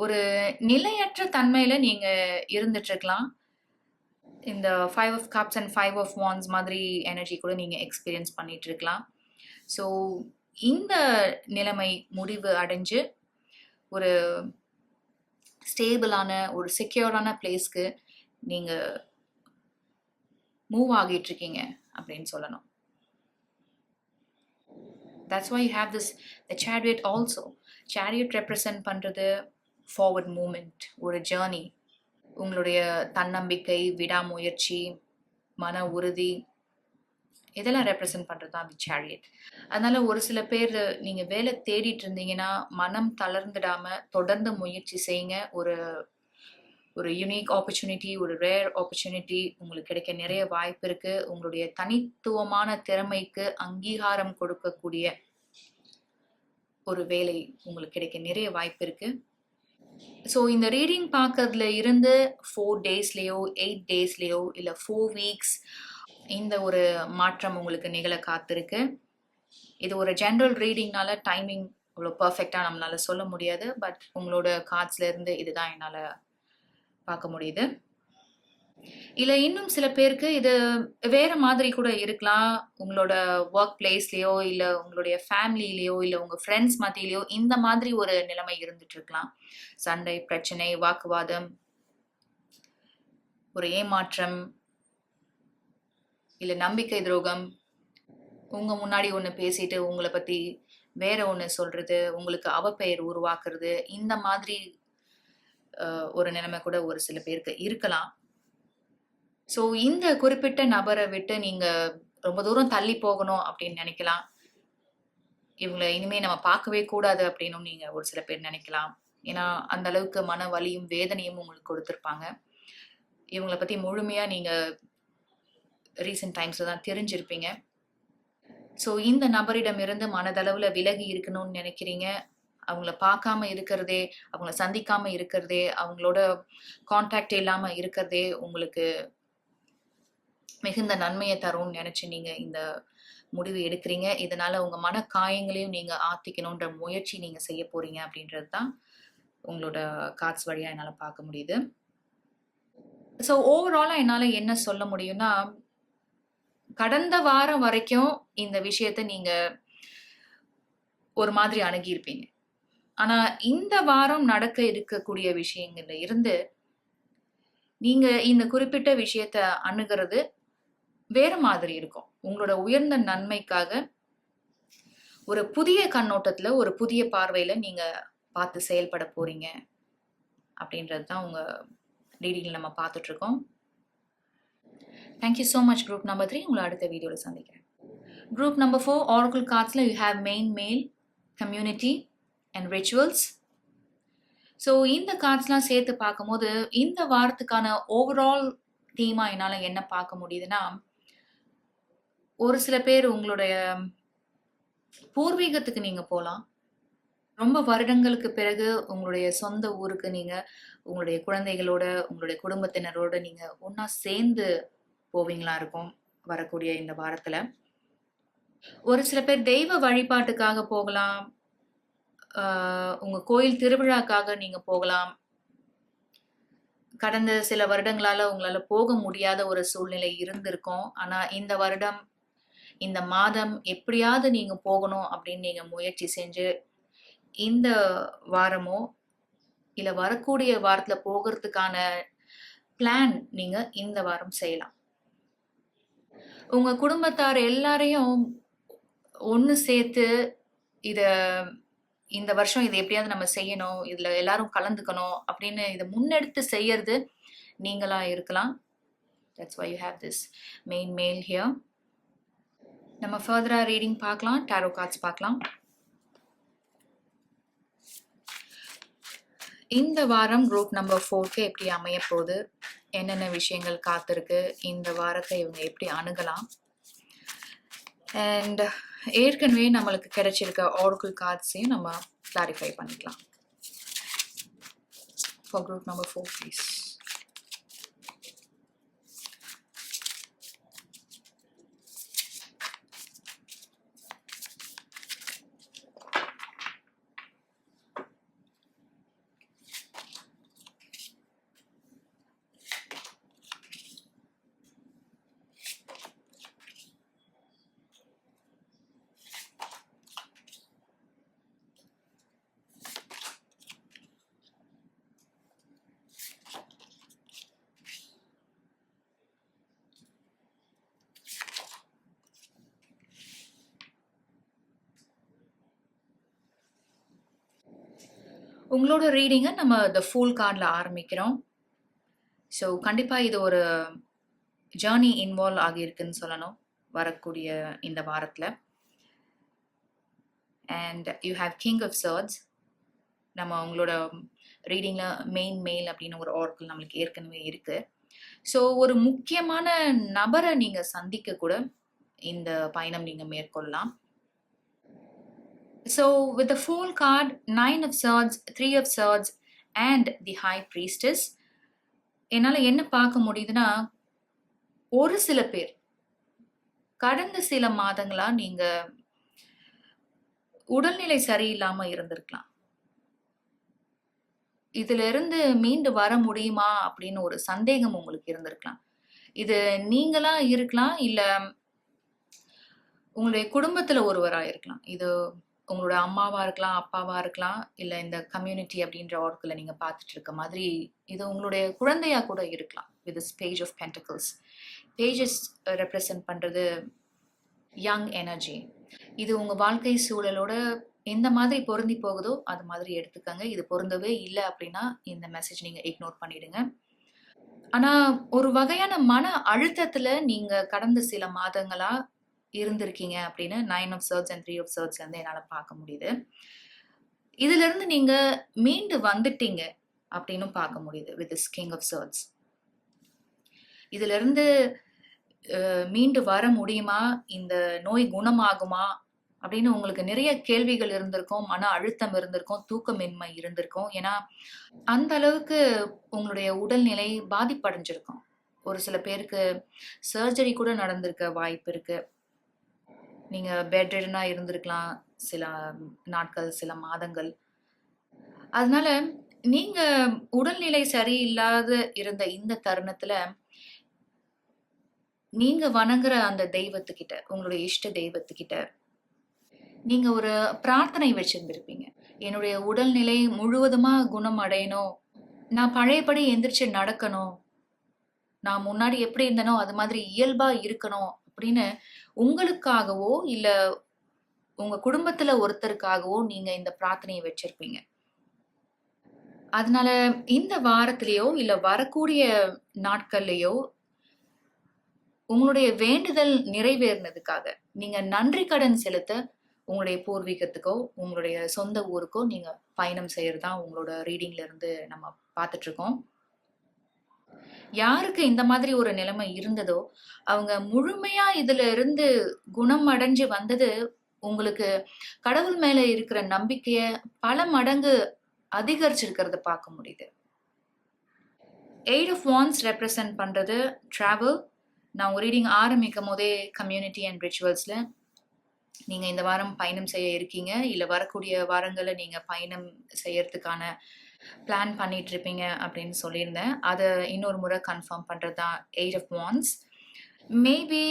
ஒரு நிலையற்ற தன்மையில நீங்க இருந்துட்டு இருக்கலாம். இந்த 5 of Cups and 5 of Wands மாதிரி எனர்ஜி கூட நீங்க எக்ஸ்பீரியன்ஸ் பண்ணிட்டு இருக்கலாம். ஸோ இந்த நிலைமை முடிவு அடைஞ்சு ஒரு ஸ்டேபிளான ஒரு செக்யூரான பிளேஸ்க்கு நீங்க மூவ் ஆகிட்டு இருக்கீங்க அப்படின்னு சொல்லணும். That's why you have this the chariot also. Chariot represent பண்றது forward movement, ஒரு ஜேர்னி. உங்களுடைய தன்னம்பிக்கை, விடாமுயற்சி, மன உறுதி இதெல்லாம் ரெப்ரசன்ட் பண்ணுறது தான் அந்த சேரியட். அதனால ஒரு சில பேர் நீங்க வேலை தேடிட்டு இருந்தீங்கன்னா மனம் தளர்ந்துடாம தொடர்ந்து முயற்சி செய்யுங்க. ஒரு யூனிக் ஆப்பர்ச்சுனிட்டி, ஒரு ரேர் ஆப்பர்ச்சுனிட்டி உங்களுக்கு கிடைக்க நிறைய வாய்ப்பு இருக்கு. உங்களுடைய தனித்துவமான திறமைக்கு அங்கீகாரம் கொடுக்கக்கூடிய ஒரு வேலை உங்களுக்கு கிடைக்க நிறைய வாய்ப்பு இருக்கு. ஸோ இந்த ரீடிங் பார்க்கறதுல இருந்து 4 டேஸ்லேயோ 8 டேஸ்லேயோ இல்லை 4 வீக்ஸ் இந்த ஒரு மாற்றம் உங்களுக்கு நிகழ காத்திருக்கு. இது ஒரு ஜென்ரல் ரீடிங்னால டைமிங் அவ்வளோ பர்ஃபெக்டாக நம்மளால சொல்ல முடியாது. பட் உங்களோட கார்ட்ஸ்ல இருந்து இதுதான் என்னால் பார்க்க முடியுது. இல்லை இன்னும் சில பேருக்கு இது வேற மாதிரி கூட இருக்கலாம். உங்களோட ஒர்க் பிளேஸ்லேயோ இல்லை உங்களுடைய ஃபேமிலியிலையோ இல்லை உங்கள் ஃப்ரெண்ட்ஸ் மத்தியிலையோ இந்த மாதிரி ஒரு நிலைமை இருந்துட்டு இருக்கலாம். சண்டை, பிரச்சனை, வாக்குவாதம், ஒரு ஏமாற்றம், இல்லை நம்பிக்கை துரோகம், உங்கள் முன்னாடி ஒன்று பேசிட்டு உங்களை பற்றி வேற ஒன்று சொல்றது, உங்களுக்கு அவப்பெயர் உருவாக்குறது, இந்த மாதிரி ஒரு நிலைமை கூட ஒரு சில பேருக்கு இருக்கலாம். ஸோ இந்த குறிப்பிட்ட நபரை விட்டு நீங்கள் ரொம்ப தூரம் தள்ளி போகணும் அப்படின்னு நினைக்கலாம். இவங்களை இனிமேல் நம்ம பார்க்கவே கூடாது அப்படின்னு நீங்கள் ஒரு சில பேர் நினைக்கலாம். ஏன்னா அந்த அளவுக்கு மன வலியும் வேதனையும் உங்களுக்கு கொடுத்துருப்பாங்க. இவங்களை பற்றி முழுமையாக நீங்கள் ரீசெண்ட் டைம்ஸில் தான் தெரிஞ்சிருப்பீங்க. ஸோ இந்த நபரிடமிருந்து மனதளவில் விலகி இருக்கணும்னு நினைக்கிறீங்க. அவங்கள பார்க்காம இருக்கிறதே, அவங்கள சந்திக்காமல் இருக்கிறதே, அவங்களோட கான்டாக்ட் இல்லாமல் இருக்கிறதே உங்களுக்கு மிகுந்த நன்மையை தரும்னு நினச்சி நீங்கள் இந்த முடிவு எடுக்கிறீங்க. இதனால் உங்கள் மன காயங்களையும் நீங்கள் ஆற்றிக்கணுன்ற முயற்சி நீங்கள் செய்ய போகிறீங்க அப்படின்றது தான் உங்களோட கார்ட்ஸ் வழியாக என்னால் பார்க்க முடியுது. ஸோ ஓவராலாக என்னால் என்ன சொல்ல முடியும்னா, கடந்த வாரம் வரைக்கும் இந்த விஷயத்தை நீங்கள் ஒரு மாதிரி அணுகியிருப்பீங்க. ஆனால் இந்த வாரம் நடக்க இருக்கக்கூடிய விஷயங்கள்ல இருந்து நீங்கள் இந்த குறிப்பிட்ட விஷயத்தை அணுகிறது வேற மாதிரி இருக்கும். உங்களோட உயர்ந்த நன்மைக்காக ஒரு புதிய கண்ணோட்டத்தில், ஒரு புதிய பார்வையில் நீங்கள் பார்த்து செயல்பட போறீங்க அப்படின்றது தான் உங்கள் ரீடிங்கில் நம்ம பார்த்துட்ருக்கோம். Thank you so much group number 3. உங்களை அடுத்த வீடியோவில் சந்திக்கிறேன். குரூப் நம்பர் 4 ஆரக்கிள் கார்ட்ஸில் you have main, male, community and rituals. So இந்த கார்ட்ஸ்லாம் சேர்த்து பார்க்கும்போது இந்த வாரத்துக்கான ஓவரால் தீமாக என்னால் என்ன பார்க்க முடியுதுன்னா, ஒரு சில பேர் உங்களுடைய பூர்வீகத்துக்கு நீங்கள் போகலாம். ரொம்ப வருடங்களுக்கு பிறகு உங்களுடைய சொந்த ஊருக்கு நீங்கள் உங்களுடைய குழந்தைகளோட, உங்களுடைய குடும்பத்தினரோட நீங்கள் ஒன்றா சேர்ந்து போவீங்களா இருக்கும் வரக்கூடிய இந்த வாரத்தில். ஒரு சில பேர் தெய்வ வழிபாட்டுக்காக போகலாம். உங்கள் கோயில் திருவிழாக்காக நீங்கள் போகலாம். கடந்த சில வருடங்களால் உங்களால் போக முடியாத ஒரு சூழ்நிலை இருந்திருக்கும். ஆனால் இந்த வருடம் இந்த மாதம் எப்படியாவது நீங்க போகணும் அப்படின்னு நீங்க முயற்சி செஞ்சு இந்த வாரமோ இல்ல வரக்கூடிய வாரத்துல போகிறதுக்கான பிளான் நீங்க இந்த வாரம் செய்யலாம். உங்க குடும்பத்தார் எல்லாரையும் ஒண்ணு சேர்த்து இத இந்த வருஷம் இத எப்படியாவது நம்ம செய்யணும், இதுல எல்லாரும் கலந்துக்கணும் அப்படின்னு இத முன்னெடுத்து செய்யறது நீங்களா இருக்கலாம். That's why you have this main male here. நம்ம ஃபர்தரா ரீடிங் பார்க்கலாம், டாரோ கார்ட்ஸ் பார்க்கலாம். இந்த வாரம் குரூப் நம்பர் 4க்கு எப்படி அமைய போகுது, என்னென்ன விஷயங்கள் காத்திருக்கு, இந்த வாரத்தை இவங்க எப்படி அணுகலாம், அண்ட் ஏற்கனவே நம்மளுக்கு கிடைச்சிருக்க ஆரக்கிள் கார்ட்ஸையும் நம்ம கிளாரிஃபை பண்ணிக்கலாம். ஃபார் குரூப் நம்பர் 4 ப்ளீஸ். உங்களோட ரீடிங்கை நம்ம த ஃபூல் கார்டில் ஆரம்பிக்கிறோம். ஸோ கண்டிப்பாக இது ஒரு ஜேர்னி இன்வால்வ் ஆகியிருக்குன்னு சொல்லணும் வரக்கூடிய இந்த வாரத்தில். And you have king of swords. நம்ம உங்களோட ரீடிங்கில் மெயின் மேல் அப்படின்னு ஒரு ஆர்க்கிள் நம்மளுக்கு ஏற்கனவே இருக்குது. ஸோ ஒரு முக்கியமான நபரை நீங்கள் சந்திக்க கூட இந்த பயணம் நீங்கள் மேற்கொள்ளலாம். So with the Fool card, 9 of Swords, 3 of Swords and the High Priestess, என்னால் என்ன பார்க்க முடியுதுன்னா, ஒரு சில பேர் கடந்த சில மாதங்களா நீங்க உடல்நிலை சரியில்லாம இருந்திருக்கலாம். இதுல இருந்து மீண்டு வர முடியுமா அப்படின்னு ஒரு சந்தேகம் உங்களுக்கு இருந்திருக்கலாம். இது நீங்களா இருக்கலாம், இல்ல உங்களுடைய குடும்பத்துல ஒருவரா இருக்கலாம். இது உங்களோட அம்மாவா இருக்கலாம், அப்பாவா இருக்கலாம், இல்ல இந்த கம்யூனிட்டி அப்படின்ற ஆர்க்கில் நீங்க பார்த்துட்டு இருக்க மாதிரி இது உங்களுடைய குழந்தையா கூட இருக்கலாம். With this page of pentacles. Pages represent பண்றது யங் எனர்ஜி. இது உங்க வாழ்க்கை சூழலோட எந்த மாதிரி பொருந்தி போகுதோ அது மாதிரி எடுத்துக்கங்க. இது பொருந்தவே இல்லை அப்படின்னா இந்த மெசேஜ் நீங்க இக்னோர் பண்ணிடுங்க. ஆனா ஒரு வகையான மன அழுத்தத்துல நீங்க கடந்த சில மாதங்களா இருந்திருக்கீங்க அப்படின்னு 9 of Swords and 3 of Swords வந்து என்னால் பார்க்க முடியுது. இதுல இருந்து நீங்க மீண்டு வந்துட்டீங்க அப்படின்னு பார்க்க முடியுது with this king of swords. இதுல இருந்து மீண்டு வர முடியுமா, இந்த நோய் குணமாகுமா அப்படின்னு உங்களுக்கு நிறைய கேள்விகள் இருந்திருக்கும், மன அழுத்தம் இருந்திருக்கும், தூக்கமின்மை இருந்திருக்கும். ஏன்னா அந்த அளவுக்கு உங்களுடைய உடல்நிலை பாதிப்படைஞ்சிருக்கும். ஒரு சில பேருக்கு சர்ஜரி கூட நடந்திருக்க வாய்ப்பு இருக்கு. நீங்க பெட் ரிடனா இருந்திருக்கலாம் சில நாட்கள், சில மாதங்கள். அதனால நீங்க உடல்நிலை சரியில்லாத இருந்த இந்த தருணத்துல நீங்க வணங்குற அந்த தெய்வத்துக்கிட்ட, உங்களுடைய இஷ்ட தெய்வத்துக்கிட்ட நீங்க ஒரு பிரார்த்தனை வச்சிருந்திருப்பீங்க. என்னுடைய உடல்நிலை முழுவதுமா குணம் அடையணும், நான் பழையபடி எந்திரிச்சு நடக்கணும், நான் முன்னாடி எப்படி இருந்தனோ அது மாதிரி இயல்பா இருக்கணும் அப்படின்னு உங்களுக்காகவோ இல்ல உங்க குடும்பத்துல ஒருத்தருக்காகவோ நீங்க இந்த பிரார்த்தனையை வச்சிருப்பீங்க. அதனால இந்த வாரத்திலேயோ இல்ல வரக்கூடிய நாட்கள்லயோ உங்களுடைய வேண்டுதல் நிறைவேறினதுக்காக நீங்க நன்றி கடன் செலுத்த உங்களுடைய பூர்வீகத்துக்கோ உங்களுடைய சொந்த ஊருக்கோ நீங்க பயணம் செய்யறதா உங்களோட ரீடிங்ல இருந்து நம்ம பார்த்துட்டு இருக்கோம். யாருக்கு இந்த மாதிரி ஒரு நிலைமை இருந்ததோ அவங்க முழுமையா இதுல இருந்து குணம் அடைஞ்சு வந்தது உங்களுக்கு கடவுள் மேல இருக்கிற நம்பிக்கைய பல மடங்கு அதிகரிச்சிருக்கிறத பார்க்க முடியுது. 8 of Wands ரெப்ரசன்ட் பண்றது டிராவல். நான் உங்க ரீடிங் ஆரம்பிக்கும் போதே கம்யூனிட்டி அண்ட் ரிச்சுவல்ஸ்ல நீங்க இந்த வாரம் பயணம் செய்ய இருக்கீங்க, இல்ல வரக்கூடிய வாரங்களை நீங்க பயணம் செய்யறதுக்கான பிளான் பண்ணிட்டு இருப்பீங்க அப்படின்னு சொல்லியிருந்தேன். அதை இன்னொரு முறை கன்ஃபார்ம் பண்றது தான் 8 of Wands. மேபி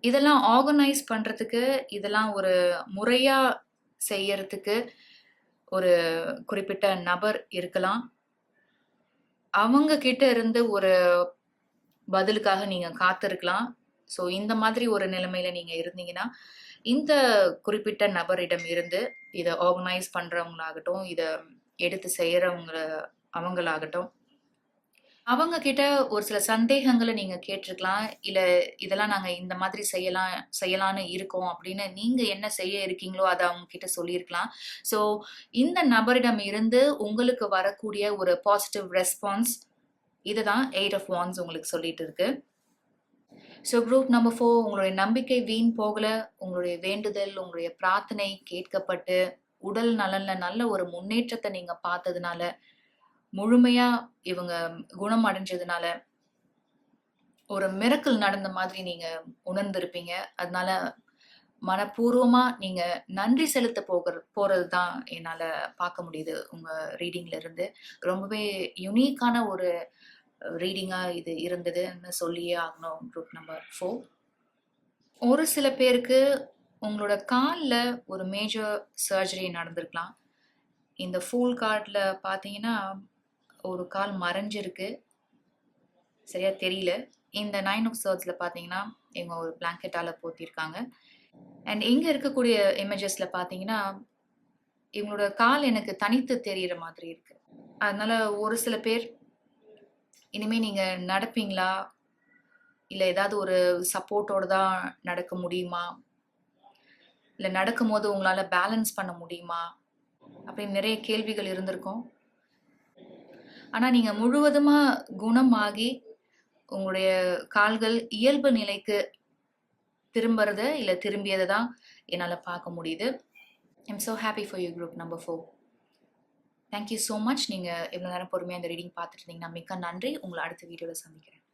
இதெல்லாம் ஆர்கனைஸ் பண்றதுக்கு, இதெல்லாம் ஒரு முறையா செய்யறதுக்கு ஒரு குறிப்பிட்ட நபர் இருக்கலாம். அவங்க கிட்ட இருந்து ஒரு பதிலுக்காக நீங்க காத்திருக்கலாம். ஸோ இந்த மாதிரி ஒரு நிலைமையில நீங்க இருந்தீங்கன்னா, இந்த குறிப்பிட்ட நபரிடம் இருந்து இத ஆர்கனைஸ் பண்றவங்களாகட்டும், இத எடுத்து செய்றவங்க அவங்களாகட்டும், அவங்க கிட்ட ஒரு சில சந்தேகங்கள நீங்க கேட்டிருக்கலாம். இல்ல இதெல்லாம் நாங்க இந்த மாதிரி செய்யலான்னு இருக்கோம் அப்படின்னு நீங்க என்ன செய்ய இருக்கீங்களோ, அத அவங்க கிட்ட சொல்லியிருக்கலாம். ஸோ இந்த நபரிடம் இருந்து உங்களுக்கு வரக்கூடிய ஒரு பாசிட்டிவ் ரெஸ்பான்ஸ் இதுதான் 8 ஆஃப் வாண்ட்ஸ் உங்களுக்கு சொல்லிட்டு இருக்கு. ஸோ குரூப் நம்பர் 4 உங்களுடைய நம்பிக்கை வீண் போகல. உங்களுடைய வேண்டுதல், உங்களுடைய பிரார்த்தனை கேட்கப்பட்டு, உடல் நலன்ல நல்ல ஒரு முன்னேற்றத்த நீங்க பார்த்ததுனால, முழுமையா இவங்க குணம் அடைஞ்சதுனால, ஒரு மிரக்கிள் நடந்த மாதிரி நீங்க உணர்ந்திருப்பீங்க. அதனால மனப்பூர்வமா நீங்க நன்றி செலுத்த போறது தான் என்னால பார்க்க முடியுது உங்க ரீடிங்ல இருந்து. ரொம்பவே யுனிக்கான ஒரு ரீடிங்கா இது இருந்ததுன்னு சொல்லியே ஆகணும் குரூப் நம்பர் 4. ஒரு சில பேருக்கு உங்களோட கால்ல ஒரு மேஜர் சர்ஜரி நடந்திருக்கலாம். இந்த ஃபூல் கார்ட்ல பார்த்தீங்கன்னா, ஒரு கால் மறைஞ்சிருக்கு. சரியா தெரியல. இந்த 9 ஆஃப் சர்ட்ஸ்ல பார்த்தீங்கன்னா, இவங்க ஒரு பிளாங்கெட்டால போத்தியிருக்காங்க. அண்ட் இங்க இருக்கக்கூடிய இமேஜஸ்ல பார்த்தீங்கன்னா, இவங்களோட கால் எனக்கு தனித்து தெரியிற மாதிரி இருக்கு. அதனால ஒரு சில பேர் இனிமே நீங்க நடப்பீங்களா? இல்ல ஏதாவது ஒரு சப்போர்ட்டோட தான் நடக்க முடியுமா? இல்ல நடக்கும்போது உங்களால பேலன்ஸ் பண்ண முடியுமா? அப்படின்னு நிறைய கேள்விகள் இருந்திருக்கும். ஆனா நீங்க முழுவதுமா குணமாகி, உங்களுடைய கால்கள் இயல்பு நிலைக்கு திரும்பியத தான் என்னால பார்க்க முடியுது. I'm so happy for you group நம்பர் 4. Thank you so much. நீங்க இவ்வளோ நேரம் பொறுமையா இந்த ரீடிங் பார்த்துட்டு இருந்தீங்கன்னா மிக்க நன்றி. உங்கள அடுத்த வீடியோல சந்திக்கிறேன்.